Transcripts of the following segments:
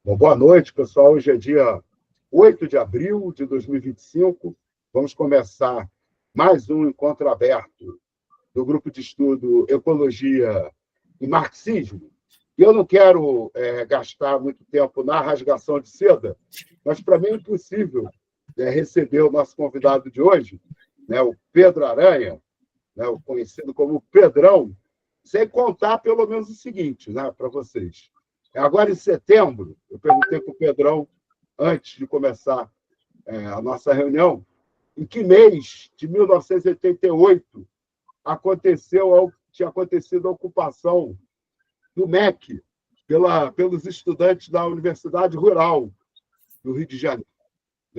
Bom, boa noite, pessoal. Hoje é dia 8 de abril de 2025. Vamos começar mais um encontro aberto do grupo de estudo Ecologia e Marxismo. E eu não quero gastar muito tempo na rasgação de seda, mas para mim é impossível receber o nosso convidado de hoje, né, o Pedro Aranha, né, o conhecido como Pedrão, sem contar pelo menos o seguinte, né, para vocês. Agora, em setembro, eu perguntei para o Pedrão, antes de começar a nossa reunião, em que mês de 1988 tinha acontecido a ocupação do MEC pelos estudantes da Universidade Rural do Rio de Janeiro.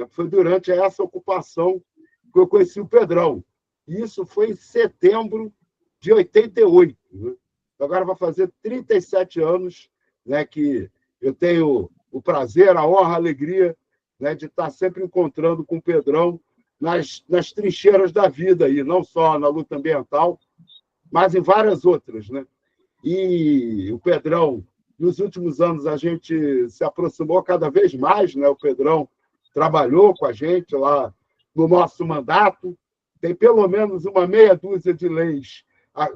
Foi durante essa ocupação que eu conheci o Pedrão. E isso foi em setembro de 88. Né? Agora vai fazer 37 anos, né, que eu tenho o prazer, a honra, a alegria, né, de estar sempre encontrando com o Pedrão nas trincheiras da vida, aí, não só na luta ambiental, mas em várias outras. Né? E o Pedrão, nos últimos anos, a gente se aproximou cada vez mais, né? O Pedrão trabalhou com a gente lá no nosso mandato, tem pelo menos uma meia dúzia de leis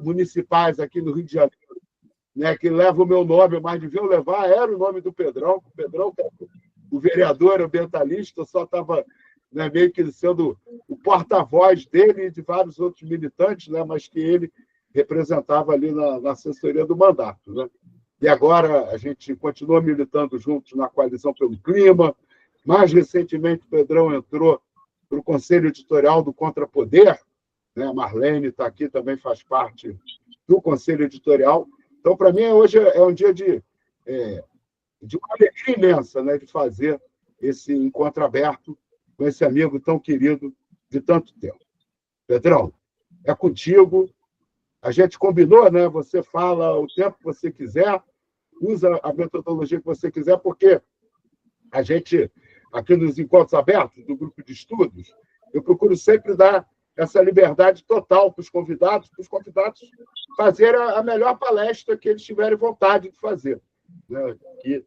municipais aqui no Rio de Janeiro, né, que leva o meu nome, mas deviam levar, era o nome do Pedrão, o Pedrão, o vereador ambientalista, só estava, né, meio que sendo o porta-voz dele e de vários outros militantes, né, mas que ele representava ali na assessoria do mandato. Né? E agora a gente continua militando juntos na Coalizão pelo Clima. Mais recentemente, o Pedrão entrou para o Conselho Editorial do Contrapoder, né? A Marlene está aqui, também faz parte do Conselho Editorial. Então, para mim, hoje é um dia de uma alegria imensa, né, de fazer esse encontro aberto com esse amigo tão querido de tanto tempo. Pedrão, é contigo. A gente combinou, né? Você fala o tempo que você quiser, usa a metodologia que você quiser, porque a gente, aqui nos encontros abertos do grupo de estudos, eu procuro sempre dar essa liberdade total para os convidados fazerem a melhor palestra que eles tiverem vontade de fazer, né? Que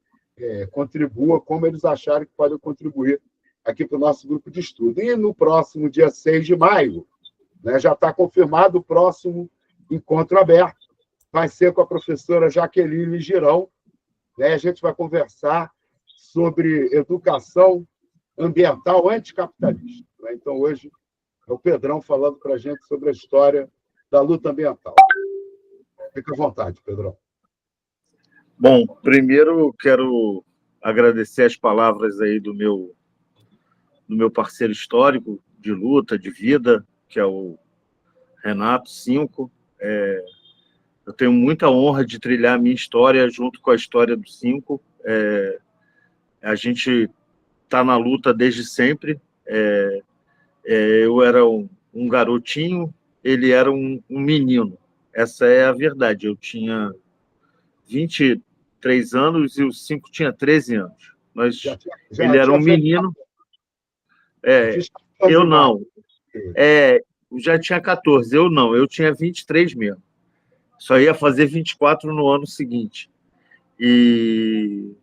contribua como eles acharem que podem contribuir aqui para o nosso grupo de estudo. E no próximo dia 6 de maio, né, já está confirmado o próximo encontro aberto, vai ser com a professora Jaqueline Girão, né? A gente vai conversar sobre educação ambiental anticapitalista. Né? Então, hoje, é o Pedrão falando para a gente sobre a história da luta ambiental. Fica à vontade, Pedrão. Bom, primeiro quero agradecer as palavras aí do meu parceiro histórico de luta, de vida, que é o Renato Cinco. Eu tenho muita honra de trilhar a minha história junto com a história do Cinco. A gente está na luta desde sempre. Eu era um garotinho, ele era um menino. Essa é a verdade. Eu tinha 23 anos e o Cinco tinha 13 anos. Ele era um menino. Eu não. Eu já tinha 14. Eu não. Eu tinha 23 mesmo. Só ia fazer 24 no ano seguinte. E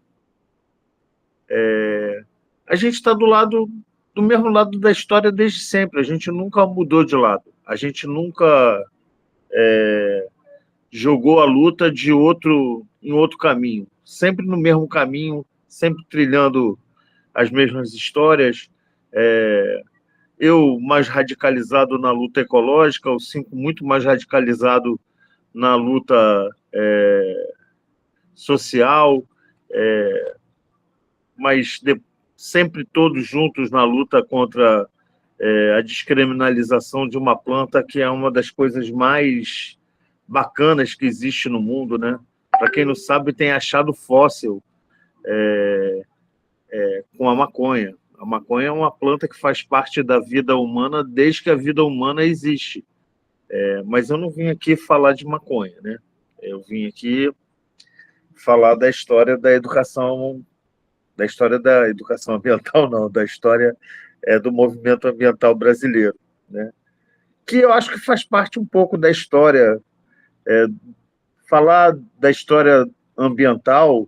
a gente está do mesmo lado da história desde sempre. A gente nunca mudou de lado. A gente nunca jogou a luta em outro caminho. Sempre no mesmo caminho, sempre trilhando as mesmas histórias. Eu mais radicalizado na luta ecológica, o Cinco muito mais radicalizado na luta social, mas sempre todos juntos na luta contra a descriminalização de uma planta que é uma das coisas mais bacanas que existe no mundo, né? Para quem não sabe, tem achado fóssil com a maconha. A maconha é uma planta que faz parte da vida humana desde que a vida humana existe. Mas eu não vim aqui falar de maconha, né? Eu vim aqui falar da história da educação ambiental, não, da história do movimento ambiental brasileiro, né? Que eu acho que faz parte um pouco da história. Falar da história ambiental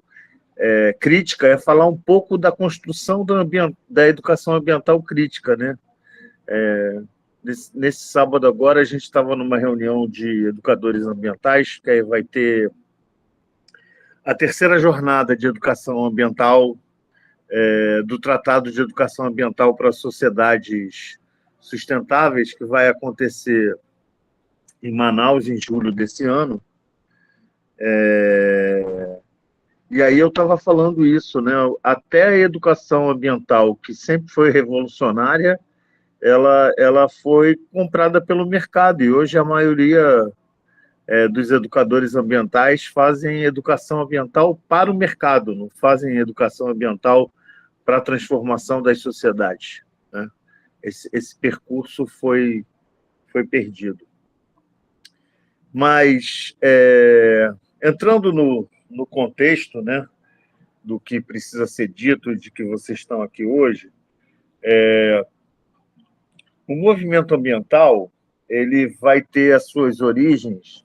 crítica é falar um pouco da construção da educação ambiental crítica, né? Nesse sábado agora, a gente estava numa reunião de educadores ambientais, que aí vai ter a terceira jornada de educação ambiental do Tratado de Educação Ambiental para Sociedades Sustentáveis, que vai acontecer em Manaus em julho desse ano. E aí eu estava falando isso, né? Até a educação ambiental, que sempre foi revolucionária, ela foi comprada pelo mercado, e hoje a maioria dos educadores ambientais fazem educação ambiental para o mercado, não fazem educação ambiental para a transformação das sociedades, né? Esse percurso foi perdido. Mas, entrando no contexto, né, do que precisa ser dito, de que vocês estão aqui hoje, o movimento ambiental ele vai ter as suas origens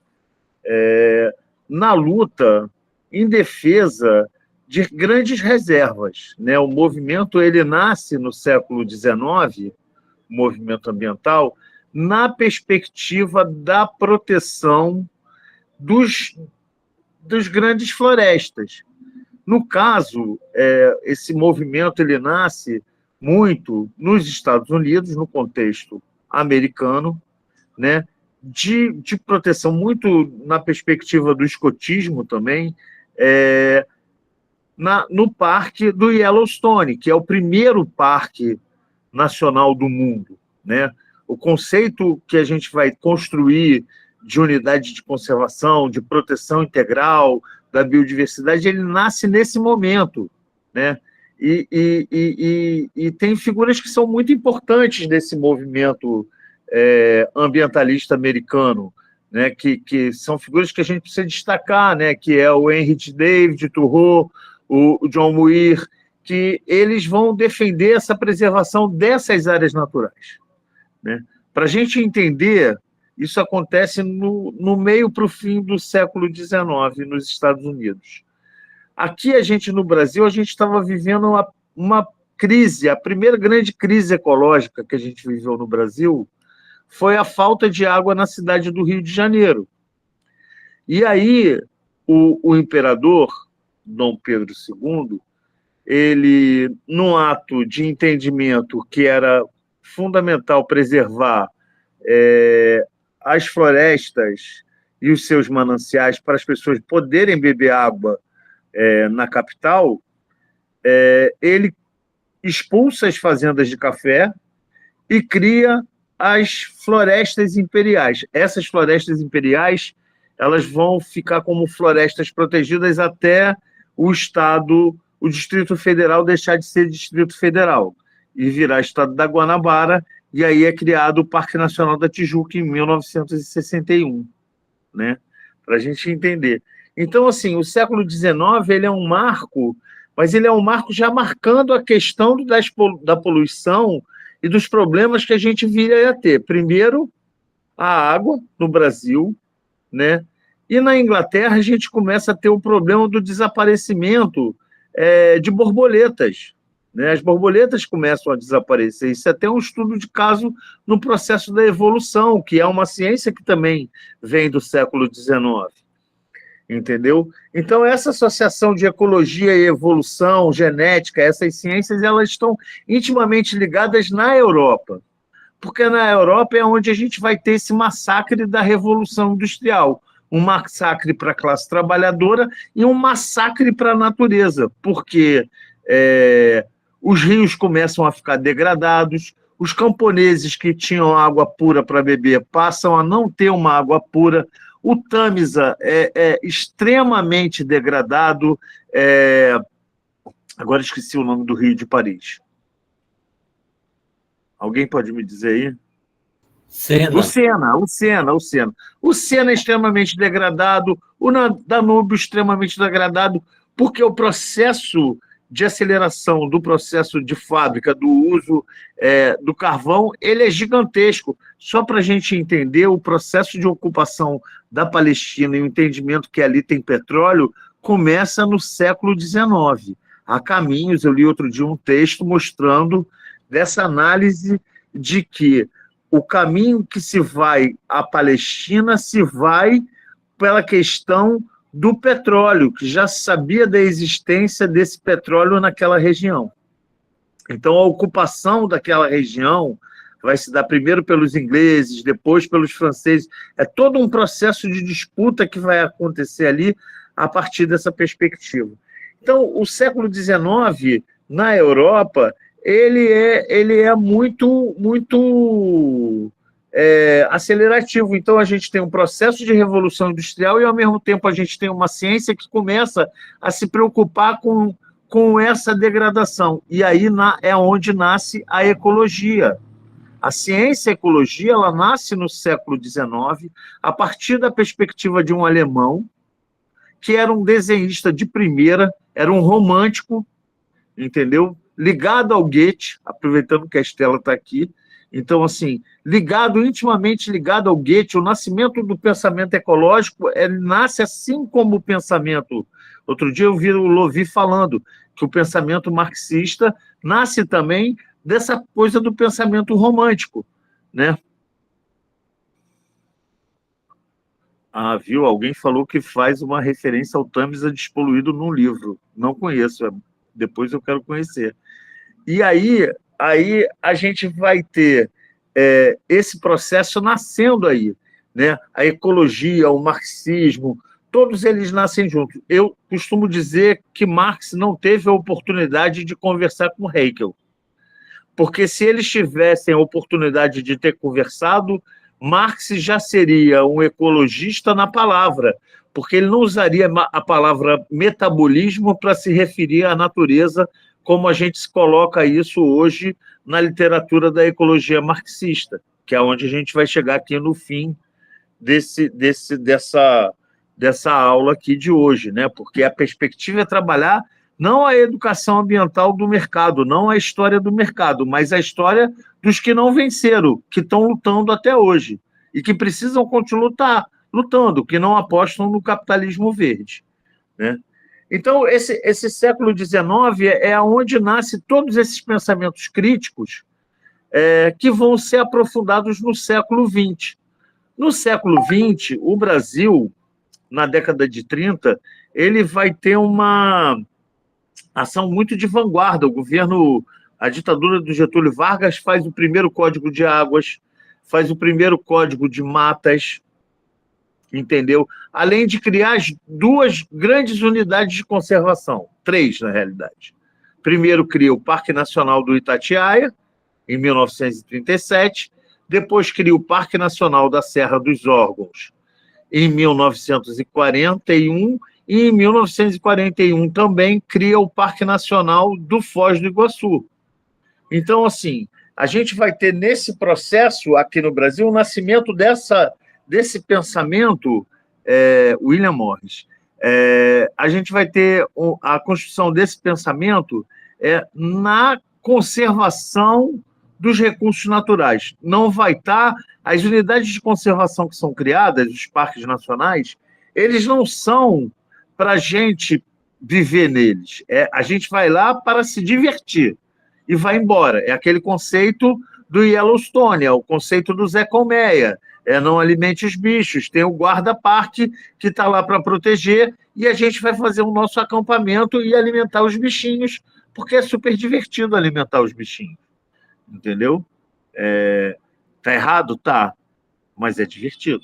na luta em defesa de grandes reservas, né? O movimento ele nasce no século XIX, o movimento ambiental, na perspectiva da proteção dos grandes florestas. No caso, esse movimento ele nasce muito nos Estados Unidos, no contexto americano, né? De proteção, muito na perspectiva do escotismo também, no parque do Yellowstone, que é o primeiro parque nacional do mundo, né? O conceito que a gente vai construir de unidade de conservação, de proteção integral da biodiversidade, ele nasce nesse momento, né? E tem figuras que são muito importantes desse movimento ambientalista americano, né? Que são figuras que a gente precisa destacar, né? Que é o Henry David Thoreau, o John Muir, que eles vão defender essa preservação dessas áreas naturais, né? Para a gente entender, isso acontece no meio para o fim do século XIX, nos Estados Unidos. Aqui, no Brasil, a gente estava vivendo uma crise, a primeira grande crise ecológica que a gente viveu no Brasil foi a falta de água na cidade do Rio de Janeiro. E aí, o imperador, Dom Pedro II, ele, num ato de entendimento que era fundamental preservar as florestas e os seus mananciais para as pessoas poderem beber água na capital, ele expulsa as fazendas de café e cria as florestas imperiais. Essas florestas imperiais elas vão ficar como florestas protegidas até o Distrito Federal deixar de ser Distrito Federal e virar Estado da Guanabara, e aí é criado o Parque Nacional da Tijuca em 1961, né? Para a gente entender. Então, assim, o século XIX ele é um marco, mas ele é um marco já marcando a questão da poluição e dos problemas que a gente viria a ter. Primeiro, a água no Brasil, né? E na Inglaterra a gente começa a ter o problema do desaparecimento de borboletas, né? As borboletas começam a desaparecer. Isso é até um estudo de caso no processo da evolução, que é uma ciência que também vem do século XIX. Entendeu? Então, essa associação de ecologia e evolução, genética, essas ciências, elas estão intimamente ligadas na Europa, porque na Europa é onde a gente vai ter esse massacre da Revolução Industrial, um massacre para a classe trabalhadora e um massacre para a natureza, porque os rios começam a ficar degradados, os camponeses que tinham água pura para beber passam a não ter uma água pura, o Tâmisa é extremamente degradado. Agora esqueci o nome do Rio de Paris. Alguém pode me dizer aí? Sena. O Sena é extremamente degradado, o Danúbio extremamente degradado, porque o processo de aceleração do processo de fábrica, do uso do carvão, ele é gigantesco. Só para a gente entender o processo de ocupação da Palestina e o entendimento que ali tem petróleo começa no século XIX. Há caminhos, eu li outro dia um texto mostrando dessa análise de que o caminho que se vai à Palestina se vai pela questão do petróleo, que já se sabia da existência desse petróleo naquela região. Então, a ocupação daquela região vai se dar primeiro pelos ingleses, depois pelos franceses. É todo um processo de disputa que vai acontecer ali a partir dessa perspectiva. Então, o século XIX, na Europa, ele é muito acelerativo. Então, a gente tem um processo de revolução industrial e, ao mesmo tempo, a gente tem uma ciência que começa a se preocupar com essa degradação. E aí é onde nasce a ecologia. A ciência e a ecologia, ela nasce no século XIX, a partir da perspectiva de um alemão, que era um desenhista de primeira, era um romântico, entendeu? Ligado ao Goethe, aproveitando que a Estela está aqui. Então, assim, intimamente ligado ao Goethe, o nascimento do pensamento ecológico nasce assim como o pensamento. Outro dia eu vi o Lovi falando que o pensamento marxista nasce também dessa coisa do pensamento romântico, né? Ah, viu? Alguém falou que faz uma referência ao Tâmisa despoluído num livro. Não conheço, depois eu quero conhecer. E aí a gente vai ter esse processo nascendo aí, né? A ecologia, o marxismo, todos eles nascem juntos. Eu costumo dizer que Marx não teve a oportunidade de conversar com Hegel, porque se eles tivessem a oportunidade de ter conversado, Marx já seria um ecologista na palavra, porque ele não usaria a palavra metabolismo para se referir à natureza, como a gente se coloca isso hoje na literatura da ecologia marxista, que é onde a gente vai chegar aqui no fim dessa aula aqui de hoje, né? Porque a perspectiva é trabalhar não a educação ambiental do mercado, não a história do mercado, mas a história dos que não venceram, que estão lutando até hoje e que precisam continuar lutando, que não apostam no capitalismo verde, né? Então, esse século XIX é onde nascem todos esses pensamentos críticos que vão ser aprofundados no século XX. No século XX, o Brasil, na década de 30, ele vai ter uma ação muito de vanguarda. A ditadura do Getúlio Vargas faz o primeiro código de águas, faz o primeiro código de matas, entendeu? Além de criar as duas grandes unidades de conservação, 3, na realidade. Primeiro cria o Parque Nacional do Itatiaia, em 1937, depois cria o Parque Nacional da Serra dos Órgãos, em 1941, e em 1941 também cria o Parque Nacional do Foz do Iguaçu. Então, assim, a gente vai ter nesse processo aqui no Brasil o nascimento desse pensamento, William Morris. A gente vai ter a construção desse pensamento na conservação dos recursos naturais. Não vai estar... As unidades de conservação que são criadas, os parques nacionais, eles não são para a gente viver neles. A gente vai lá para se divertir e vai embora. É aquele conceito do Yellowstone, é o conceito do Zé Colmeia, não alimente os bichos, tem o guarda-parque que está lá para proteger e a gente vai fazer o nosso acampamento e alimentar os bichinhos, porque é super divertido alimentar os bichinhos, entendeu? Tá errado? Tá, mas é divertido.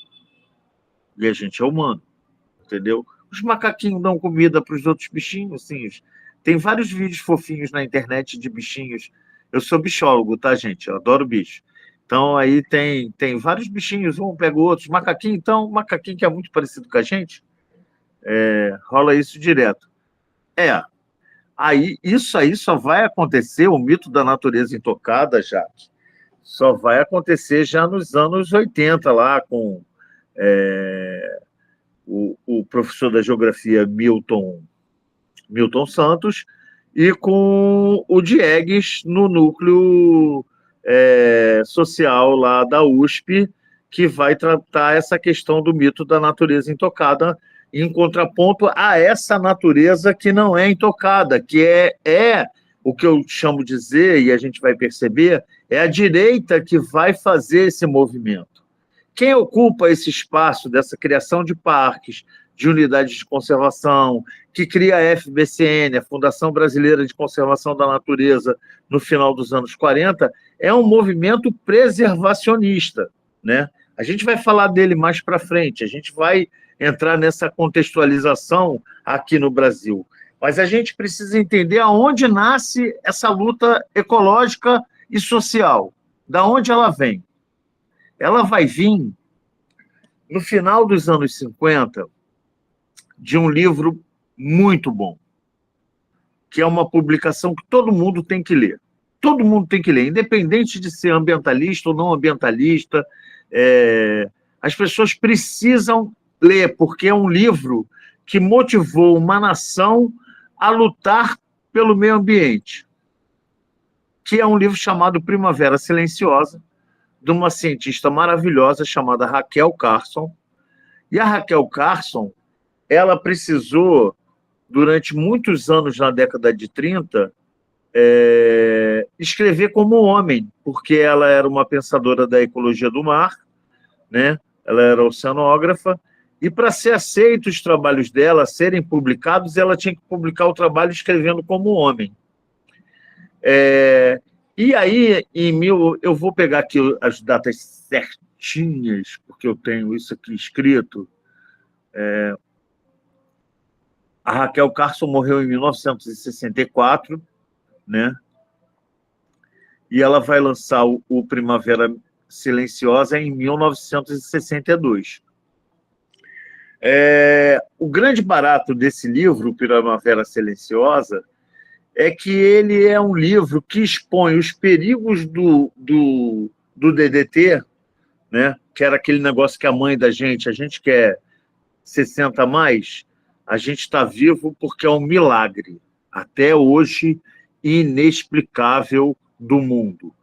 E a gente é humano, entendeu? Os macaquinhos dão comida para os outros bichinhos, assim. Tem vários vídeos fofinhos na internet de bichinhos. Eu sou bichólogo, tá, gente? Eu adoro bicho. Então, aí tem vários bichinhos, um pega o outro. Macaquinho, então, macaquinho que é muito parecido com a gente, rola isso direto. Isso aí só vai acontecer, o mito da natureza intocada, Jaque, só vai acontecer já nos anos 80, lá com o professor da geografia Milton Santos e com o Diegues no núcleo social lá da USP, que vai tratar essa questão do mito da natureza intocada, em contraponto a essa natureza que não é intocada, que é o que eu chamo de dizer, e a gente vai perceber, é a direita que vai fazer esse movimento. Quem ocupa esse espaço dessa criação de parques, de unidades de conservação, que cria a FBCN, a Fundação Brasileira de Conservação da Natureza, no final dos anos 40, é um movimento preservacionista, né? A gente vai falar dele mais para frente, a gente vai entrar nessa contextualização aqui no Brasil. Mas a gente precisa entender aonde nasce essa luta ecológica e social, da onde ela vem. Ela vai vir no final dos anos 50 de um livro muito bom, que é uma publicação que todo mundo tem que ler. Todo mundo tem que ler, independente de ser ambientalista ou não ambientalista. As pessoas precisam ler, porque é um livro que motivou uma nação a lutar pelo meio ambiente, que é um livro chamado Primavera Silenciosa, de uma cientista maravilhosa chamada Rachel Carson. E a Rachel Carson, ela precisou, durante muitos anos na década de 30, escrever como homem, porque ela era uma pensadora da ecologia do mar, né? Ela era oceanógrafa, e para ser aceito os trabalhos dela, serem publicados, ela tinha que publicar o trabalho escrevendo como homem. E aí, eu vou pegar aqui as datas certinhas, porque eu tenho isso aqui escrito. A Rachel Carson morreu em 1964, né? E ela vai lançar o Primavera Silenciosa em 1962. O grande barato desse livro, Primavera Silenciosa, é que ele é um livro que expõe os perigos do DDT, né? Que era aquele negócio que a mãe da gente, a gente quer 60 a mais, a gente está vivo porque é um milagre, até hoje inexplicável do mundo.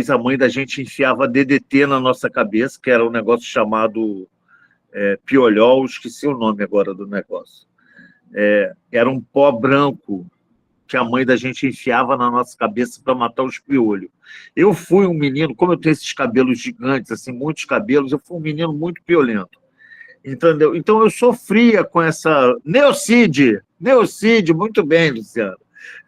A mãe da gente enfiava DDT na nossa cabeça, que era um negócio chamado piolhol, esqueci o nome agora do negócio. Era um pó branco que a mãe da gente enfiava na nossa cabeça para matar os piolhos. Eu fui um menino, como eu tenho esses cabelos gigantes, assim, muitos cabelos, eu fui um menino muito piolento. Entendeu? Então eu sofria com essa Neocide, muito bem, Luciano.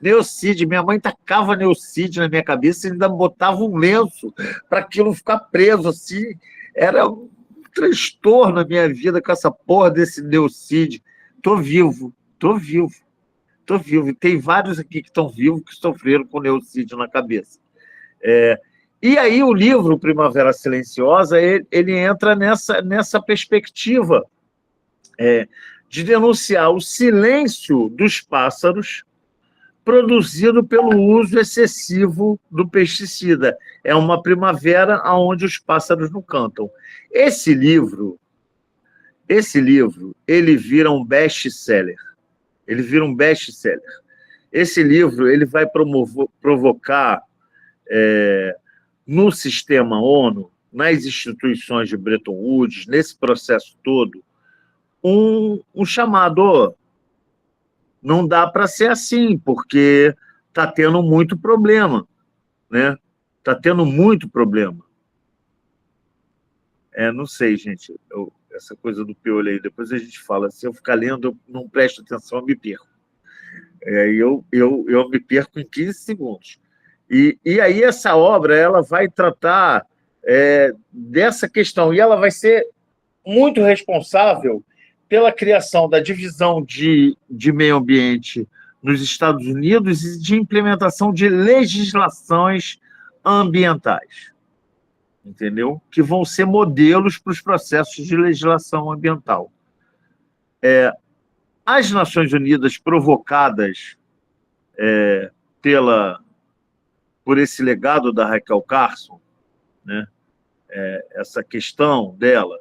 Neocide, minha mãe tacava Neocide na minha cabeça e ainda botava um lenço para aquilo ficar preso assim. Era um transtorno na minha vida com essa porra desse Neocide. Tô vivo. E tem vários aqui que estão vivos que sofreram com Neocide na cabeça. E aí o livro Primavera Silenciosa, ele entra nessa perspectiva de denunciar o silêncio dos pássaros produzido pelo uso excessivo do pesticida. É uma primavera onde os pássaros não cantam. Esse livro, ele vira um best-seller. Esse livro ele vai provocar no sistema ONU, nas instituições de Bretton Woods, nesse processo todo, um chamado. Não dá para ser assim, porque está tendo muito problema, né? Está tendo muito problema. Não sei, gente, essa coisa do piolho aí, depois a gente fala. Se eu ficar lendo, eu não presto atenção, eu me perco. Eu me perco em 15 segundos. E aí essa obra ela vai tratar dessa questão, e ela vai ser muito responsável pela criação da divisão de meio ambiente nos Estados Unidos e de implementação de legislações ambientais, entendeu? Que vão ser modelos para os processos de legislação ambiental. As Nações Unidas, provocadas por esse legado da Rachel Carson, né? Essa questão dela,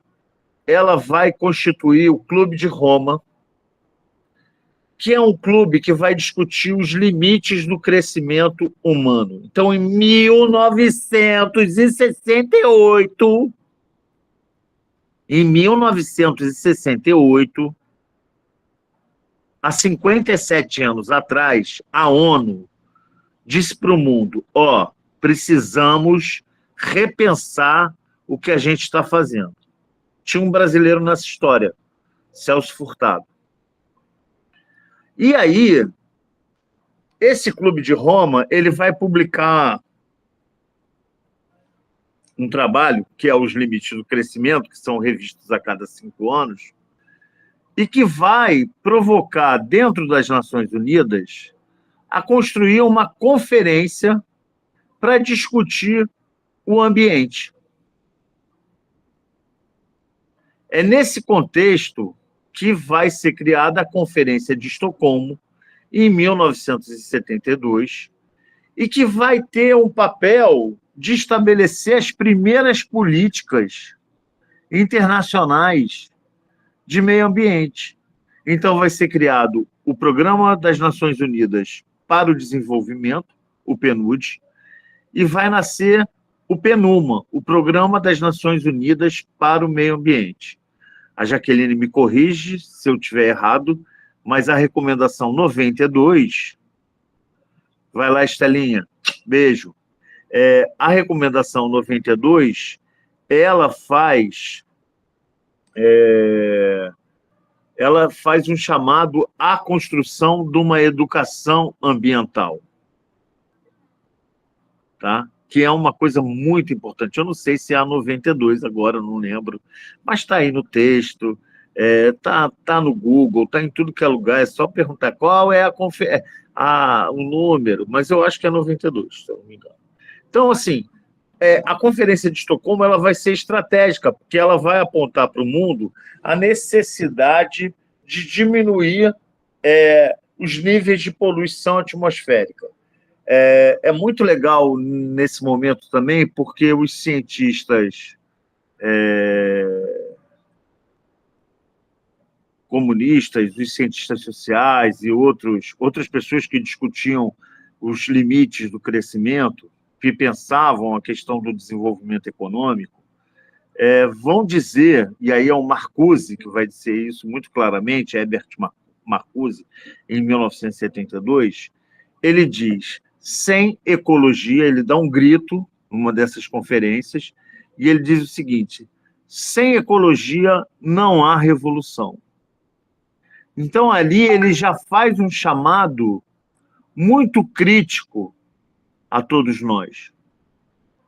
ela vai constituir o Clube de Roma, que é um clube que vai discutir os limites do crescimento humano. Então, em 1968, há 57 anos atrás, a ONU disse para o mundo, precisamos repensar o que a gente está fazendo. Tinha um brasileiro nessa história, Celso Furtado. E aí, esse Clube de Roma, ele vai publicar um trabalho, que é Os Limites do Crescimento, que são revistos a cada 5 anos, e que vai provocar, dentro das Nações Unidas, a construir uma conferência para discutir o ambiente. É nesse contexto que vai ser criada a Conferência de Estocolmo, em 1972, e que vai ter um papel de estabelecer as primeiras políticas internacionais de meio ambiente. Então, vai ser criado o Programa das Nações Unidas para o Desenvolvimento, o PNUD, e vai nascer o PNUMA, o Programa das Nações Unidas para o Meio Ambiente. A Jaqueline me corrige se eu estiver errado, mas a recomendação 92, vai lá, Estelinha, beijo. A recomendação 92, ela faz um chamado à construção de uma educação ambiental, tá? Que é uma coisa muito importante. Eu não sei se é a 92 agora, não lembro, mas está aí no texto, tá no Google, está em tudo que é lugar, é só perguntar qual é o número, mas eu acho que é 92, se eu não me engano. Então, assim, a Conferência de Estocolmo ela vai ser estratégica, porque ela vai apontar para o mundo a necessidade de diminuir os níveis de poluição atmosférica. É muito legal nesse momento também, porque os cientistas comunistas, os cientistas sociais e outras pessoas que discutiam os limites do crescimento, que pensavam a questão do desenvolvimento econômico, vão dizer, e aí é o Marcuse que vai dizer isso muito claramente, Herbert Marcuse, em 1972, ele diz, sem ecologia, ele dá um grito numa dessas conferências, e ele diz o seguinte, sem ecologia não há revolução. Então, ali ele já faz um chamado muito crítico a todos nós,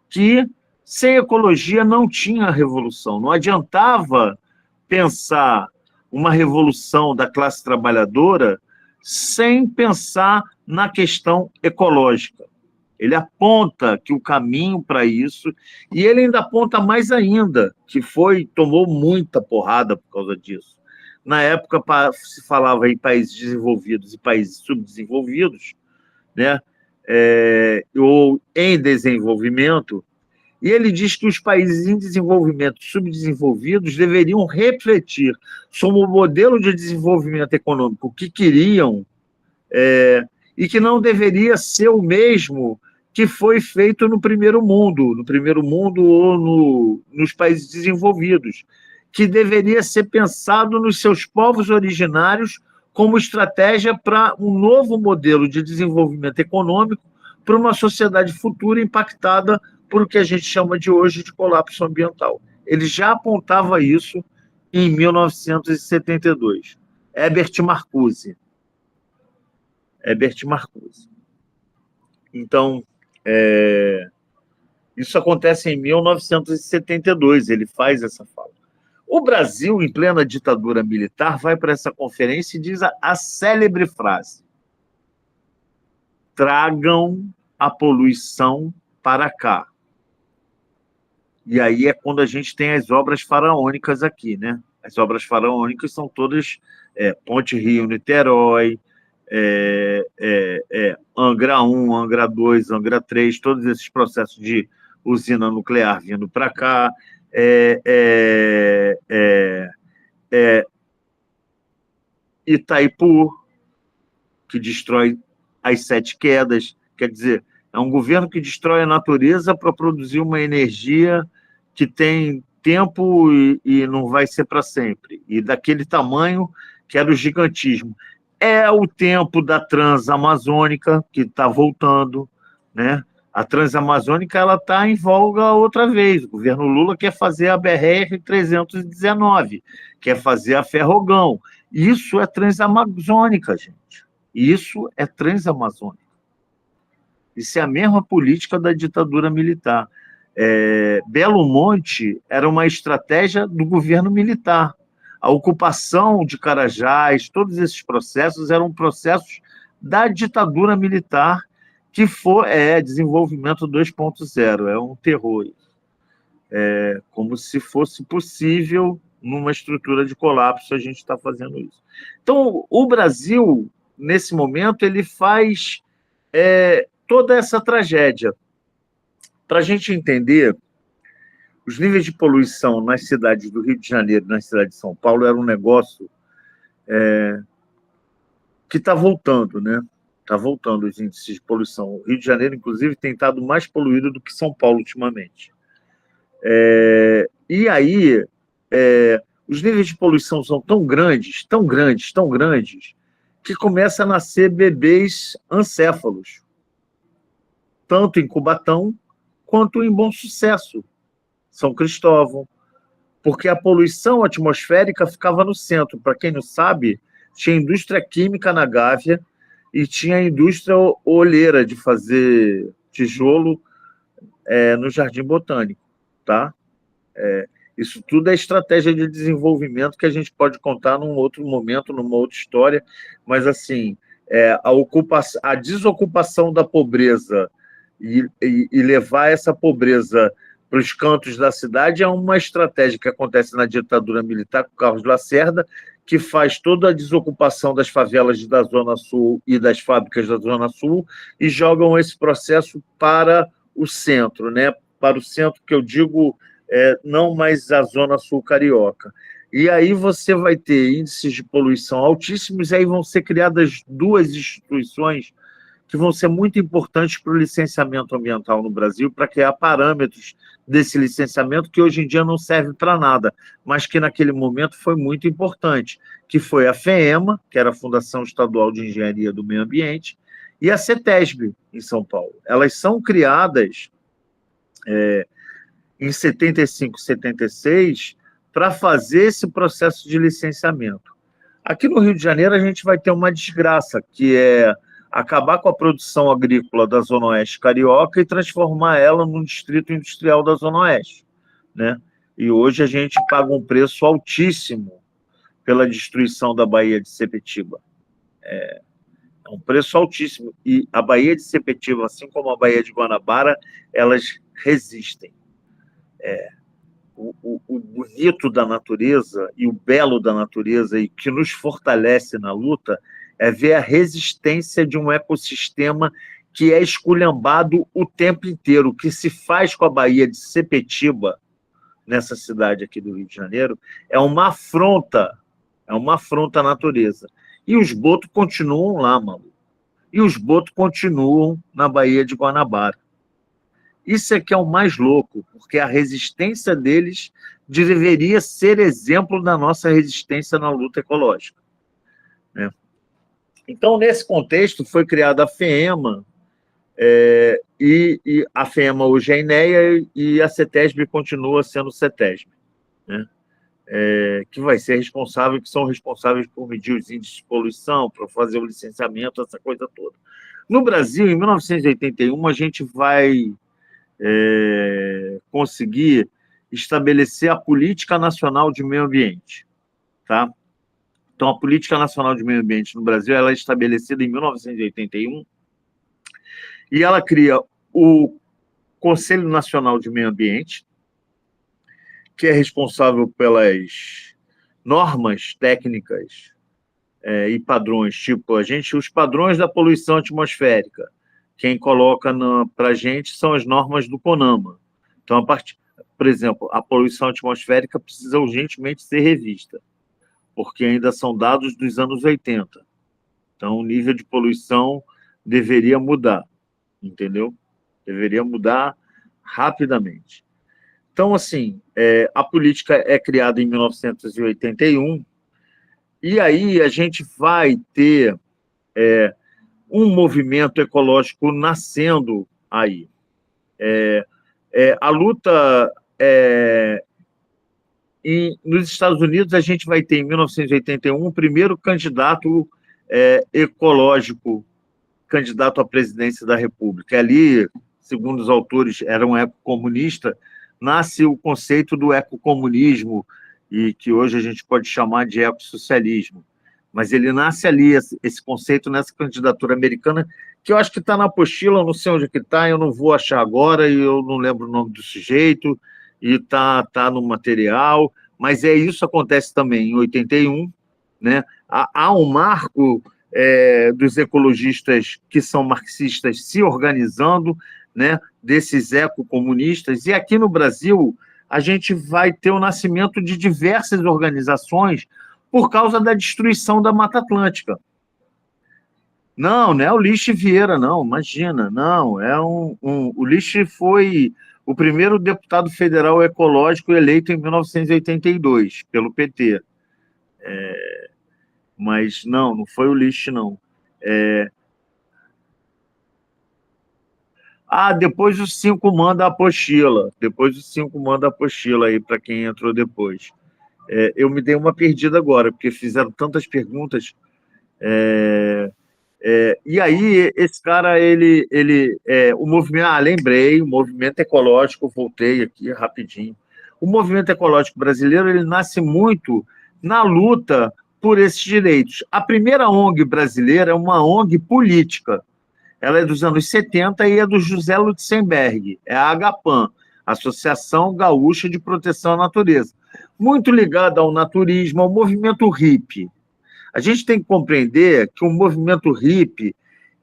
que sem ecologia não tinha revolução. Não adiantava pensar uma revolução da classe trabalhadora sem pensar na questão ecológica. Ele aponta que o caminho para isso, e ele ainda aponta mais ainda, que tomou muita porrada por causa disso. Na época se falava em países desenvolvidos e países subdesenvolvidos, né? Ou em desenvolvimento, e ele diz que os países em desenvolvimento subdesenvolvidos deveriam refletir sobre o modelo de desenvolvimento econômico que queriam e que não deveria ser o mesmo que foi feito no primeiro mundo ou nos países desenvolvidos, que deveria ser pensado nos seus povos originários como estratégia para um novo modelo de desenvolvimento econômico para uma sociedade futura impactada por o que a gente chama de hoje de colapso ambiental. Ele já apontava isso em 1972. Herbert Marcuse. Então, isso acontece em 1972, ele faz essa fala. O Brasil, em plena ditadura militar, vai para essa conferência e diz a célebre frase: tragam a poluição para cá. E aí é quando a gente tem as obras faraônicas aqui, né? As obras faraônicas são todas Ponte Rio-Niterói, Angra 1, Angra 2, Angra 3, todos esses processos de usina nuclear vindo para cá, Itaipu, que destrói as 7 quedas, quer dizer, é um governo que destrói a natureza para produzir uma energia que tem tempo e não vai ser para sempre, e daquele tamanho que era o gigantismo. É o tempo da Transamazônica, que está voltando, né? A Transamazônica está em voga outra vez. O governo Lula quer fazer a BR-319, quer fazer a Ferrogão. Isso é Transamazônica, gente. Isso é Transamazônica. Isso é a mesma política da ditadura militar. Belo Monte era uma estratégia do governo militar. A ocupação de Carajás, todos esses processos eram processos da ditadura militar, que foi desenvolvimento 2.0, é um terror. Como se fosse possível, numa estrutura de colapso, a gente está fazendo isso. Então, o Brasil, nesse momento, ele faz toda essa tragédia. Para a gente entender, os níveis de poluição nas cidades do Rio de Janeiro e na cidade de São Paulo era um negócio que está voltando, né? Está voltando os índices de poluição. O Rio de Janeiro, inclusive, tem estado mais poluído do que São Paulo ultimamente. E aí, os níveis de poluição são tão grandes, tão grandes, tão grandes, que começa a nascer bebês ancéfalos, tanto em Cubatão quanto em Bom Sucesso, São Cristóvão, porque a poluição atmosférica ficava no centro. Para quem não sabe, tinha indústria química na Gávea e tinha a indústria oleira de fazer tijolo no Jardim Botânico, tá? Isso tudo é estratégia de desenvolvimento que a gente pode contar num outro momento, numa outra história, mas assim, a desocupação da pobreza e levar essa pobreza para os cantos da cidade é uma estratégia que acontece na ditadura militar com Carlos Lacerda, que faz toda a desocupação das favelas da Zona Sul e das fábricas da Zona Sul e jogam esse processo para o centro, né? Para o centro, que eu digo, não mais a Zona Sul carioca. E aí você vai ter índices de poluição altíssimos, e aí vão ser criadas duas instituições que vão ser muito importantes para o licenciamento ambiental no Brasil, para criar parâmetros desse licenciamento, que hoje em dia não serve para nada, mas que naquele momento foi muito importante, que foi a FEEMA, que era a Fundação Estadual de Engenharia do Meio Ambiente, e a CETESB, em São Paulo. Elas são criadas em 75, 76, para fazer esse processo de licenciamento. Aqui no Rio de Janeiro, a gente vai ter uma desgraça, que é acabar com a produção agrícola da Zona Oeste carioca e transformar ela num distrito industrial da Zona Oeste, né? E hoje a gente paga um preço altíssimo pela destruição da Baía de Sepetiba. É um preço altíssimo. E a Baía de Sepetiba, assim como a Baía de Guanabara, elas resistem. O bonito da natureza e o belo da natureza, e que nos fortalece na luta, é ver a resistência de um ecossistema que é esculhambado o tempo inteiro. O que se faz com a Baía de Sepetiba, nessa cidade aqui do Rio de Janeiro, é uma afronta à natureza. E os botos continuam lá, mano. E os botos continuam na Baía de Guanabara. Isso é que é o mais louco, porque a resistência deles deveria ser exemplo da nossa resistência na luta ecológica, né? Então, nesse contexto, foi criada a FEEMA, e a FEEMA hoje é INEA e a CETESB continua sendo CETESB, né? Que vai ser responsável, que são responsáveis por medir os índices de poluição, para fazer o licenciamento, essa coisa toda. No Brasil, em 1981, a gente vai conseguir estabelecer a Política Nacional de Meio Ambiente, tá? Então, a Política Nacional de Meio Ambiente no Brasil ela é estabelecida em 1981 e ela cria o Conselho Nacional de Meio Ambiente, que é responsável pelas normas técnicas e padrões, tipo os padrões da poluição atmosférica. Quem coloca para a gente são as normas do CONAMA. Então, por exemplo, a poluição atmosférica precisa urgentemente ser revista, porque ainda são dados dos anos 80. Então, o nível de poluição deveria mudar, entendeu? Deveria mudar rapidamente. Então, assim, a política é criada em 1981 E aí a gente vai ter um movimento ecológico nascendo aí. A luta nos Estados Unidos, a gente vai ter, em 1981, o primeiro candidato ecológico, candidato à presidência da República. Ali, segundo os autores, era um ecocomunista, nasce o conceito do ecocomunismo, e que hoje a gente pode chamar de ecossocialismo. Mas ele nasce ali, esse conceito, nessa candidatura americana, que eu acho que está na apostila, eu não sei onde que está, eu não vou achar agora, e eu não lembro o nome do sujeito, e está no material, mas isso acontece também em 81, né? Há um marco dos ecologistas que são marxistas se organizando, né? Desses ecocomunistas, e aqui no Brasil a gente vai ter o nascimento de diversas organizações por causa da destruição da Mata Atlântica. Não é o Lixe Vieira, não, imagina, não, o Lixe foi o primeiro deputado federal ecológico eleito em 1982, pelo PT. Mas não foi o Lixe, não. Depois o 5 manda a apostila. Aí para quem entrou depois. Eu me dei uma perdida agora, porque fizeram tantas perguntas. E aí, esse cara, o movimento, lembrei, o movimento ecológico, voltei aqui rapidinho. O movimento ecológico brasileiro, ele nasce muito na luta por esses direitos. A primeira ONG brasileira é uma ONG política. Ela é dos anos 70 e é do José Lutzenberg, é a AGAPAN, Associação Gaúcha de Proteção à Natureza. Muito ligada ao naturismo, ao movimento hippie. A gente tem que compreender que o movimento hippie,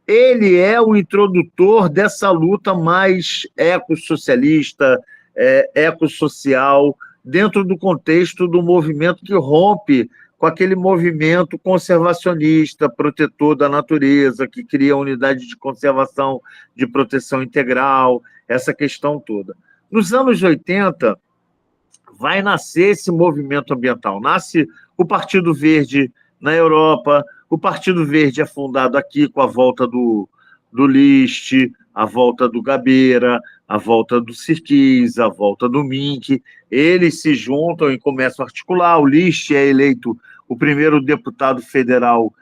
ele é o introdutor dessa luta mais ecossocialista, ecossocial, dentro do contexto do movimento que rompe com aquele movimento conservacionista, protetor da natureza, que cria a unidade de conservação, de proteção integral, essa questão toda. Nos anos 80, vai nascer esse movimento ambiental. Nasce o Partido Verde na Europa, o Partido Verde é fundado aqui com a volta do Lichte, a volta do Gabeira, a volta do Sirquis, a volta do Mink. Eles se juntam e começam a articular. O Lichte é eleito o primeiro deputado federal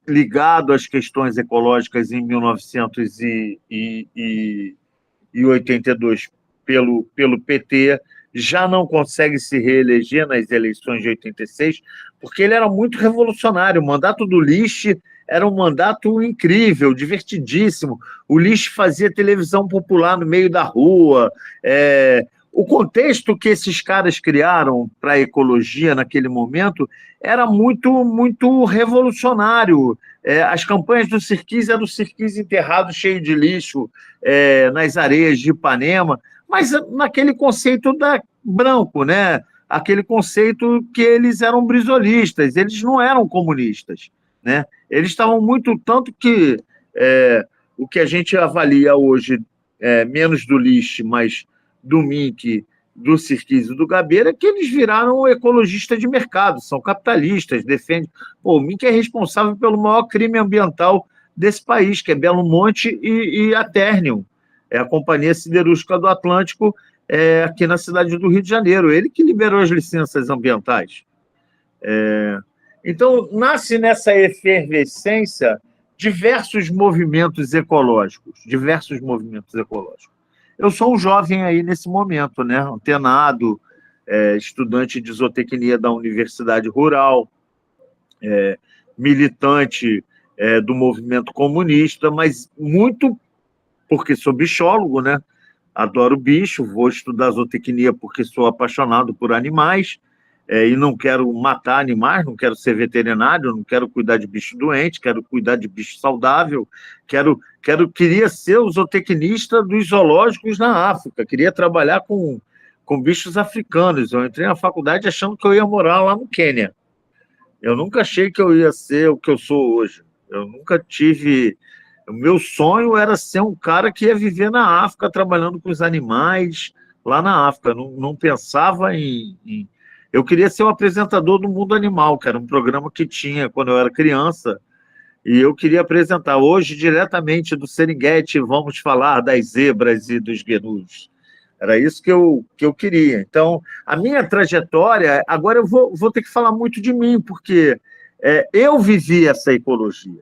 ligado às questões ecológicas em 1982 pelo PT. Já não consegue se reeleger nas eleições de 86, porque ele era muito revolucionário. O mandato do Lichte era um mandato incrível, divertidíssimo. O Lichte fazia televisão popular no meio da rua. O contexto que esses caras criaram para a ecologia naquele momento era muito, muito revolucionário. As campanhas do Sirquis eram o Sirquis enterrado, cheio de lixo, nas areias de Ipanema, mas naquele conceito branco, né? Aquele conceito que eles eram brisolistas, eles não eram comunistas, né? Eles estavam muito, tanto que o que a gente avalia hoje, menos do Lichte, mas do Mink, do Sirquis e do Gabeira, que eles viraram ecologistas de mercado, são capitalistas, defendem... o Mink é responsável pelo maior crime ambiental desse país, que é Belo Monte e a Ternium, é a Companhia Siderúrgica do Atlântico, aqui na cidade do Rio de Janeiro, ele que liberou as licenças ambientais. Então, nasce nessa efervescência diversos movimentos ecológicos. Eu sou um jovem aí nesse momento, né? Antenado, estudante de zootecnia da Universidade Rural, militante do movimento comunista, mas muito porque sou bichólogo, né? Adoro bicho, vou estudar zootecnia porque sou apaixonado por animais, e não quero matar animais, não quero ser veterinário, não quero cuidar de bicho doente, quero cuidar de bicho saudável, queria ser o zootecnista dos zoológicos na África, queria trabalhar com bichos africanos. Eu entrei na faculdade achando que eu ia morar lá no Quênia. Eu nunca achei que eu ia ser o que eu sou hoje. Eu nunca tive... O meu sonho era ser um cara que ia viver na África, trabalhando com os animais lá na África. Não pensava em Eu queria ser o apresentador do Mundo Animal, que era um programa que tinha quando eu era criança, e eu queria apresentar hoje diretamente do Serengeti, vamos falar das zebras e dos gnus. Era isso que eu queria. Então, a minha trajetória, agora eu vou ter que falar muito de mim, porque eu vivi essa ecologia.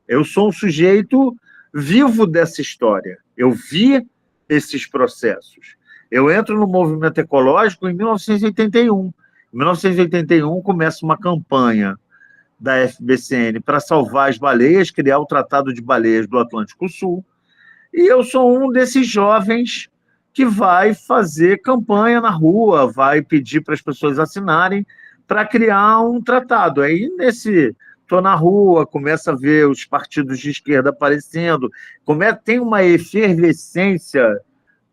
Eu sou um sujeito vivo dessa história. Eu vi esses processos. Eu entro no movimento ecológico em 1981. Em 1981 começa uma campanha da FBCN para salvar as baleias, criar o Tratado de Baleias do Atlântico Sul. E eu sou um desses jovens que vai fazer campanha na rua, vai pedir para as pessoas assinarem para criar um tratado. Aí, estou na rua, começo a ver os partidos de esquerda aparecendo, tem uma efervescência